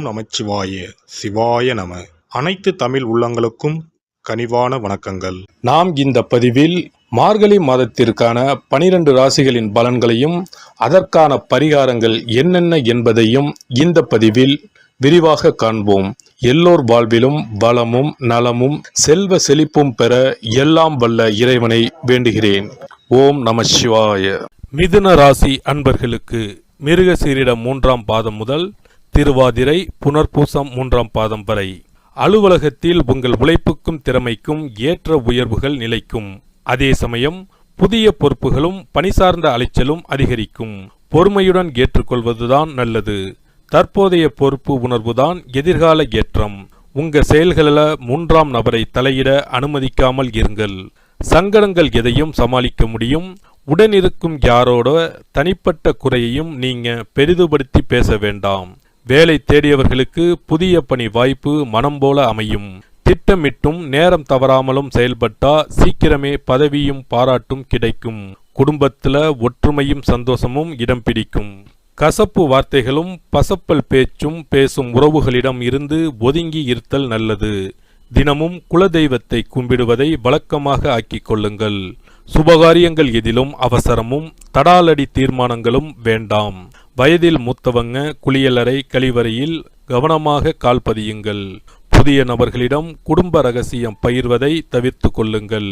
நமச்சிவாய சிவாய நம. அனைத்து தமிழ் உள்ளங்களுக்கும் கனிவான வணக்கங்கள். நாம் இந்த பதிவில் மார்கழி மாதத்திற்கான 12 ராசிகளின் பலன்களையும் அதற்கான பரிகாரங்கள் என்னென்ன என்பதையும் இந்த பதிவில் விரிவாக காண்போம். எல்லோர் வாழ்விலும் வளமும் நலமும் செல்வ செழிப்பும் பெற எல்லாம் வல்ல இறைவனை வேண்டுகிறேன். ஓம் நம சிவாய. மிதுன ராசி அன்பர்களுக்கு மிருகசீரிடம் 3ஆம் பாதம் முதல் திருவாதிரை புனர்பூசம் 3ஆம் பாதம் வரை அலுவலகத்தில் உங்கள் உழைப்புக்கும் திறமைக்கும் ஏற்ற உயர்வுகள் நிலைக்கும். அதே சமயம் புதிய பொறுப்புகளும் பணி சார்ந்த அலைச்சலும் அதிகரிக்கும். பொறுமையுடன் ஏற்றுக்கொள்வதுதான் நல்லது. தற்போதைய பொறுப்பு உணர்வுதான் எதிர்கால ஏற்றம். உங்க செயல்களில் 3ஆம் நபரை தலையிட அனுமதிக்காமல் இருங்கள். சங்கடங்கள் எதையும் சமாளிக்க முடியும். உடனிருக்கும் யாரோட தனிப்பட்ட குறையையும் நீங்க பெரிதுபடுத்தி பேச வேண்டாம். வேலை தேடியவர்களுக்கு புதிய பணி வாய்ப்பு மனம் போல அமையும். திட்டமிட்டும் நேரம் தவறாமலும் செயல்பட்டா சீக்கிரமே பதவியும் பாராட்டும் கிடைக்கும். குடும்பத்துல ஒற்றுமையும் சந்தோஷமும் இடம் பிடிக்கும். கசப்பு வார்த்தைகளும் பசப்பல் பேச்சும் பேசும் உறவுகளிடம் இருந்து ஒதுங்கி இருத்தல் நல்லது. தினமும் குலதெய்வத்தை கும்பிடுவதை வழக்கமாக ஆக்கிக் கொள்ளுங்கள். சுபகாரியங்கள் எதிலும் அவசரமும் தடாலடி தீர்மானங்களும் வேண்டாம். வயதில் மூத்தவங்க குளியலறை கழிவறையில் கவனமாக கால் பதியுங்கள். புதிய நபர்களிடம் குடும்ப ரகசியம் பகிர்வதை தவிர்த்து கொள்ளுங்கள்.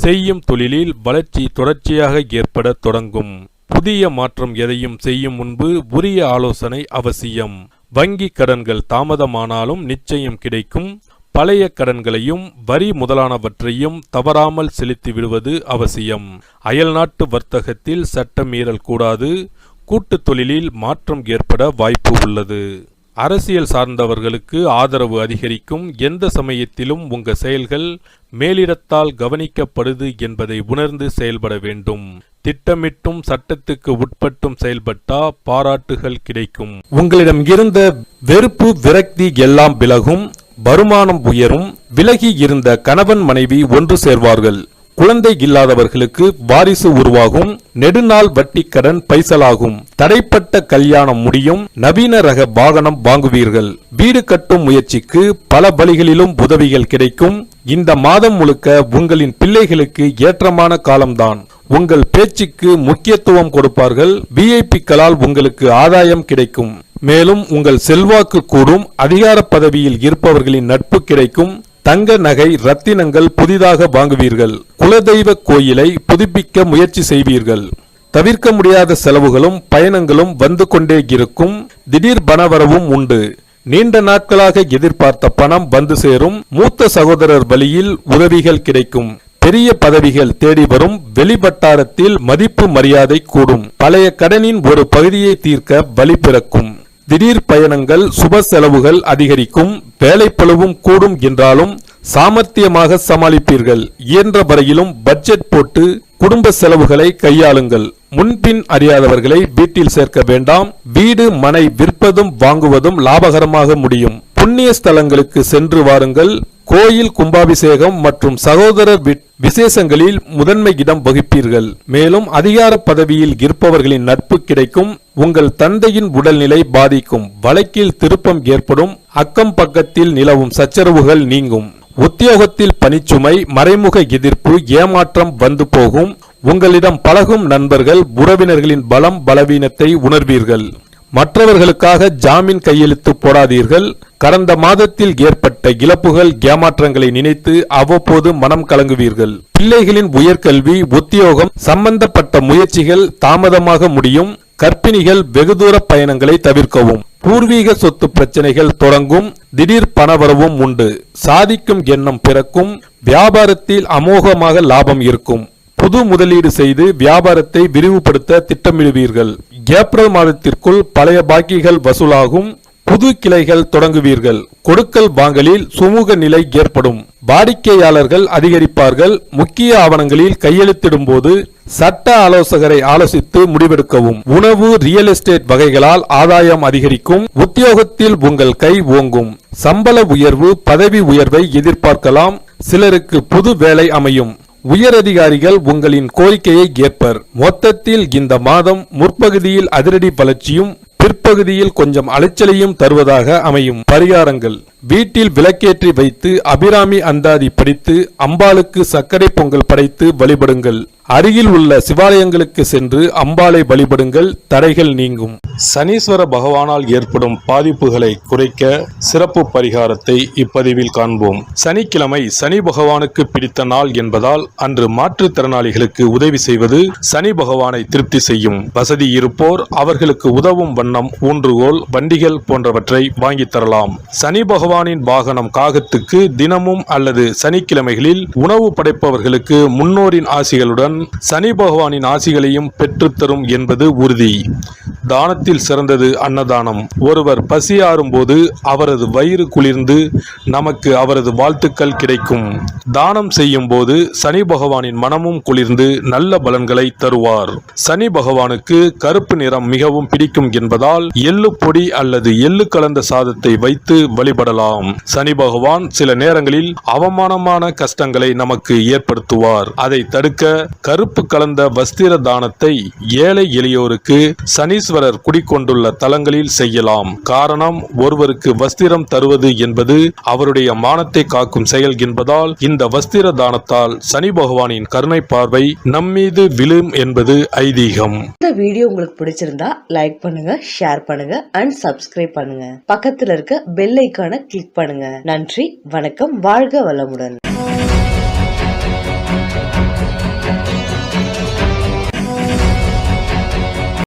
செய்யும் தொழிலில் வளர்ச்சி தொடர்ச்சியாக ஏற்பட தொடங்கும். புதிய மாற்றம் எதையும் செய்யும் முன்பு உரிய ஆலோசனை அவசியம். வங்கி கடன்கள் தாமதமானாலும் நிச்சயம் கிடைக்கும். பழைய கடன்களையும் வரி முதலானவற்றையும் தவறாமல் செலுத்தி விடுவது அவசியம். அயல்நாட்டு வர்த்தகத்தில் சட்ட மீறல் கூடாது. கூட்டு தொழிலில் மாற்றம் ஏற்பட வாய்ப்பு உள்ளது. அரசியல் சார்ந்தவர்களுக்கு ஆதரவு அதிகரிக்கும். எந்த சமயத்திலும் உங்க செயல்கள் மேலிடத்தால் கவனிக்கப்படுது என்பதை உணர்ந்து செயல்பட வேண்டும். திட்டமிட்டும் சட்டத்துக்கு உட்பட்டும் செயல்பட்டா பாராட்டுகள் கிடைக்கும். உங்களிடம் இருந்த வெறுப்பு விரக்தி எல்லாம் விலகும். வருமானம் உயரும். விலகி இருந்த கணவன் மனைவி ஒன்று சேர்வார்கள். குழந்தை இல்லாதவர்களுக்கு வாரிசு உருவாகும். நெடுநாள் வட்டி கடன் பைசலாகும். தடைப்பட்ட கல்யாணம் முடியும். நவீன ரக வாகனம் வாங்குவீர்கள். வீடு கட்டும் முயற்சிக்கு பல வழிகளிலும் உதவிகள் கிடைக்கும். இந்த மாதம் முழுக்க உங்களின் பிள்ளைகளுக்கு ஏற்றமான காலம்தான். உங்கள் பேச்சுக்கு முக்கியத்துவம் கொடுப்பார்கள். விஐபிக்களால் உங்களுக்கு ஆதாயம் கிடைக்கும். மேலும் உங்கள் செல்வாக்கு கூடும். அதிகார பதவியில் இருப்பவர்களின் நட்பு கிடைக்கும். தங்க நகை ரத்தினங்கள் புதிதாக வாங்குவீர்கள். குலதெய்வ கோயிலை புதுப்பிக்க முயற்சி செய்வீர்கள். தவிர்க்க முடியாத செலவுகளும் பயணங்களும் வந்து கொண்டே இருக்கும். திடீர் பணவரவும் உண்டு. நீண்ட நாட்களாக எதிர்பார்த்த பணம் வந்து சேரும். மூத்த சகோதரர் வழியில் உதவிகள் கிடைக்கும். பெரிய பதவிகள் தேடி வரும். வெளிவட்டாரத்தில் மதிப்பு மரியாதை கூடும். பழைய கடனின் ஒரு பகுதியை தீர்க்க வழி பிறக்கும். திடீர் பயணங்கள் சுப செலவுகள் அதிகரிக்கும். வேலைப்பளுவும் கூடும் என்றாலும் சாமர்த்தியமாக சமாளிப்பீர்கள். இயன்ற வரையிலும் பட்ஜெட் போட்டு குடும்ப செலவுகளை கையாளுங்கள். முன்பின் அறியாதவர்களை வீட்டில் சேர்க்க வேண்டாம். வீடு மனை விற்பதும் வாங்குவதும் லாபகரமாக முடியும். புண்ணிய ஸ்தலங்களுக்கு சென்று வாருங்கள். கோயில் கும்பாபிஷேகம் மற்றும் சகோதரர் விசேஷங்களில் முதன்மை இடம் வகிப்பீர்கள். மேலும் அதிகார பதவியில் இருப்பவர்களின் நட்பு கிடைக்கும். உங்கள் தந்தையின் உடல்நிலை பாதிக்கும். வழக்கில் திருப்பம் ஏற்படும். அக்கம் பக்கத்தில் நிலவும் சச்சரவுகள் நீங்கும். உத்தியோகத்தில் பணிச்சுமை மறைமுக எதிர்ப்பு ஏமாற்றம் வந்து போகும். உங்களிடம் பழகும் நண்பர்கள் உறவினர்களின் பலம் பலவீனத்தை உணர்வீர்கள். மற்றவர்களுக்காக ஜாமீன் கையெழுத்து போடாதீர்கள். கடந்த மாதத்தில் ஏற்பட்ட இழப்புகள் ஏமாற்றங்களை நினைத்து அவ்வப்போது மனம் கலங்குவீர்கள். பிள்ளைகளின் உயர்கல்வி உத்தியோகம் சம்பந்தப்பட்ட முயற்சிகள் தாமதமாக முடியும். கர்ப்பிணிகள் வெகுதூர பயணங்களை தவிர்க்கவும். பூர்வீக சொத்து பிரச்சனைகள் தொடங்கும். திடீர் பணவரவும் உண்டு. சாதிக்கும் எண்ணம் பிறக்கும். வியாபாரத்தில் அமோகமாக லாபம் இருக்கும். புது முதலீடு செய்து வியாபாரத்தை விரிவுபடுத்த திட்டமிடுவீர்கள். ஏப்ரல் மாதத்திற்குள் பழைய பாக்கிகள் வசூலாகும். புது கிளைகள் தொடங்குவீர்கள். கொடுக்கல் வாங்கலில் சுமூக நிலை ஏற்படும். வாடிக்கையாளர்கள் அதிகரிப்பார்கள். முக்கிய ஆவணங்களில் கையெழுத்திடும் போது சட்ட ஆலோசகரை ஆலோசித்து முடிவெடுக்கவும். உணவு ரியல் எஸ்டேட் வகைகளால் ஆதாயம் அதிகரிக்கும். உத்தியோகத்தில் உங்கள் கை ஓங்கும். சம்பள உயர்வு பதவி உயர்வை எதிர்பார்க்கலாம். சிலருக்கு புது வேலை அமையும். உயரதிகாரிகள் உங்களின் கோரிக்கையை ஏற்பர். மொத்தத்தில் இந்த மாதம் முற்பகுதியில் அதிரடி வளர்ச்சியும் பிற்பகுதியில் கொஞ்சம் அலைச்சலையும் தருவதாக அமையும். பரிகாரங்கள்: வீட்டில் விளக்கேற்றி வைத்து அபிராமி அந்தாதி படித்து அம்பாளுக்கு சர்க்கரை பொங்கல் படைத்து வழிபடுங்கள். அருகில் உள்ள சிவாலயங்களுக்கு சென்று அம்பாளை வழிபடுங்கள். தடைகள் நீங்கும். சனீஸ்வர பகவானால் ஏற்படும் பாதிப்புகளை குறைக்க சிறப்பு பரிகாரத்தை இப்பதிவில் காண்போம். சனிக்கிழமை சனி பகவானுக்கு பிடித்த நாள் என்பதால் அன்று மாற்றுத்திறனாளிகளுக்கு உதவி செய்வது சனி பகவானை திருப்தி செய்யும். வசதி இருப்போர் அவர்களுக்கு உதவும் வண்ணம் ஊன்றுகோல், வண்டிகள் போன்றவற்றை வாங்கி தரலாம். சனி பகவானின் வாகனம் காகத்துக்கு தினமும் அல்லது சனிக்கிழமைகளில் உணவு படைப்பவர்களுக்கு முன்னோரின் ஆசிகளுடன் சனி பகவானின் ஆசிகளையும் பெற்றுத்தரும் என்பது உறுதி. தானத்தில் சிறந்தது அன்னதானம். ஒருவர் பசியாறும் போது அவரது வயிறு குளிர்ந்து நமக்கு அவரது வாழ்த்துக்கள் கிடைக்கும். தானம் செய்யும் போது சனி பகவானின் மனமும் குளிர்ந்து நல்ல பலன்களை தருவார். சனி பகவானுக்கு கருப்பு நிறம் மிகவும் பிடிக்கும் என்பதால் எள்ளு பொடி அல்லது எள்ளு கலந்த சாதத்தை வைத்து வழிபடலாம். சனி பகவான் சில நேரங்களில் அவமானமான கஷ்டங்களை நமக்கு ஏற்படுத்துவார். அதை தடுக்க கருப்பு கலந்த வஸ்திர தானத்தை ஏழை எளியோருக்கு சனீஸ்வரர் குடிக்கொண்டுள்ள தலங்களில் செய்யலாம். காரணம், ஒருவருக்கு வஸ்திரம் தருவது என்பது அவருடைய மானத்தை காக்கும் செயல் என்பதால் இந்த வஸ்திர தானத்தால் சனி பகவானின் கருணை பார்வை நம்மீது விழும் என்பது ஐதீகம். இந்த வீடியோ உங்களுக்கு பிடிச்சிருந்தா லைக் பண்ணுங்க, ஷேர் பண்ணுங்க அண்ட் சப்ஸ்கிரைப் பண்ணுங்க. பக்கத்துல இருக்க பெல் ஐகானை கிளிக் பண்ணுங்க. நன்றி, வணக்கம், வாழ்க வளமுடன்.